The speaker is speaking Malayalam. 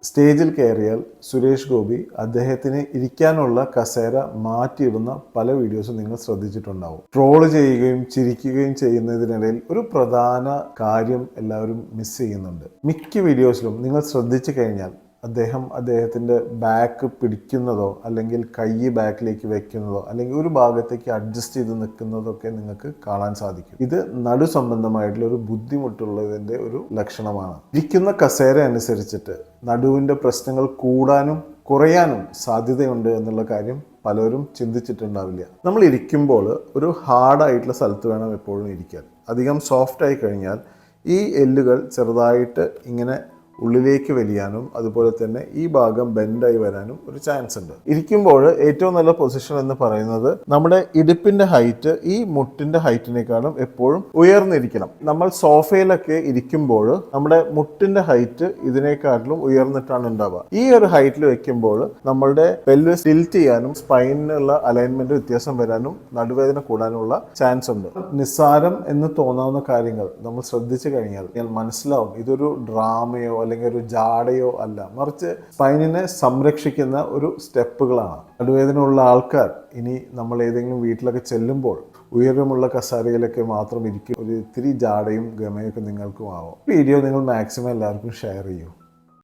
സ്റ്റേജിൽ കയറിയാൽ സുരേഷ് ഗോപി അദ്ദേഹത്തിന് ഇരിക്കാനുള്ള കസേര മാറ്റിയിടുന്ന പല വീഡിയോസും നിങ്ങൾ ശ്രദ്ധിച്ചിട്ടുണ്ടാവും. ട്രോള് ചെയ്യുകയും ചിരിക്കുകയും ചെയ്യുന്നതിനിടയിൽ ഒരു പ്രധാന കാര്യം എല്ലാവരും മിസ് ചെയ്യുന്നുണ്ട്. മിക്ക വീഡിയോസിലും നിങ്ങൾ ശ്രദ്ധിച്ചു കഴിഞ്ഞാൽ അദ്ദേഹത്തിൻ്റെ ബാക്ക് പിടിക്കുന്നതോ അല്ലെങ്കിൽ കൈ ബാക്കിലേക്ക് വെക്കുന്നതോ അല്ലെങ്കിൽ ഒരു ഭാഗത്തേക്ക് അഡ്ജസ്റ്റ് ചെയ്ത് നിൽക്കുന്നതൊക്കെ നിങ്ങൾക്ക് കാണാൻ സാധിക്കും. ഇത് നടു സംബന്ധമായിട്ടുള്ള ഒരു ബുദ്ധിമുട്ടുള്ളതിൻ്റെ ഒരു ലക്ഷണമാണ്. ഇരിക്കുന്ന കസേര അനുസരിച്ചിട്ട് നടുവിൻ്റെ പ്രശ്നങ്ങൾ കൂടാനും കുറയാനും സാധ്യതയുണ്ട് എന്നുള്ള കാര്യം പലരും ചിന്തിച്ചിട്ടുണ്ടാവില്ല. നമ്മൾ ഇരിക്കുമ്പോൾ ഒരു ഹാർഡായിട്ടുള്ള സ്ഥലത്ത് വേണം എപ്പോഴും ഇരിക്കാൻ. അധികം സോഫ്റ്റ് ആയി കഴിഞ്ഞാൽ ഈ എല്ലുകൾ ചെറുതായിട്ട് ഇങ്ങനെ ഉള്ളിലേക്ക് വലിയാനും അതുപോലെ തന്നെ ഈ ഭാഗം ബെൻഡായി വരാനും ഒരു ചാൻസ് ഉണ്ട്. ഇരിക്കുമ്പോൾ ഏറ്റവും നല്ല പൊസിഷൻ എന്ന് പറയുന്നത് നമ്മുടെ ഇടുപ്പിന്റെ ഹൈറ്റ് ഈ മുട്ടിന്റെ ഹൈറ്റിനേക്കാളും എപ്പോഴും ഉയർന്നിരിക്കണം. നമ്മൾ സോഫയിലൊക്കെ ഇരിക്കുമ്പോൾ നമ്മുടെ മുട്ടിന്റെ ഹൈറ്റ് ഇതിനേക്കാട്ടിലും ഉയർന്നിട്ടാണ് ഉണ്ടാവുക. ഈ ഒരു ഹൈറ്റിൽ വെക്കുമ്പോൾ നമ്മളുടെ പെൽവിസ് ടിൽറ്റ് ചെയ്യാനും സ്പൈനിനുള്ള അലൈൻമെന്റ് വ്യത്യാസം വരാനും നടുവേദന കൂടാനുള്ള ചാൻസ് ഉണ്ട്. നിസ്സാരം എന്ന് തോന്നാവുന്ന കാര്യങ്ങൾ നമ്മൾ ശ്രദ്ധിച്ചു കഴിഞ്ഞാൽ മനസ്സിലാവും ഇതൊരു ഡ്രാമയോ അല്ലെങ്കിൽ ഒരു ജാടയോ അല്ല, മറിച്ച് സ്പൈനിനെ സംരക്ഷിക്കുന്ന ഒരു സ്റ്റെപ്പുകളാണ്. നടുവേദനയുള്ള ആൾക്കാർ ഇനി നമ്മൾ ഏതെങ്കിലും വീട്ടിലൊക്കെ ചെല്ലുമ്പോൾ ഉയരമുള്ള കസേരയിലൊക്കെ മാത്രം ഇരിക്കും. ഒരു ഇത്തിരി ജാടയും ഗമയൊക്കെ നിങ്ങൾക്കും ആവും. വീഡിയോ നിങ്ങൾ മാക്സിമം എല്ലാവർക്കും ഷെയർ ചെയ്യൂ.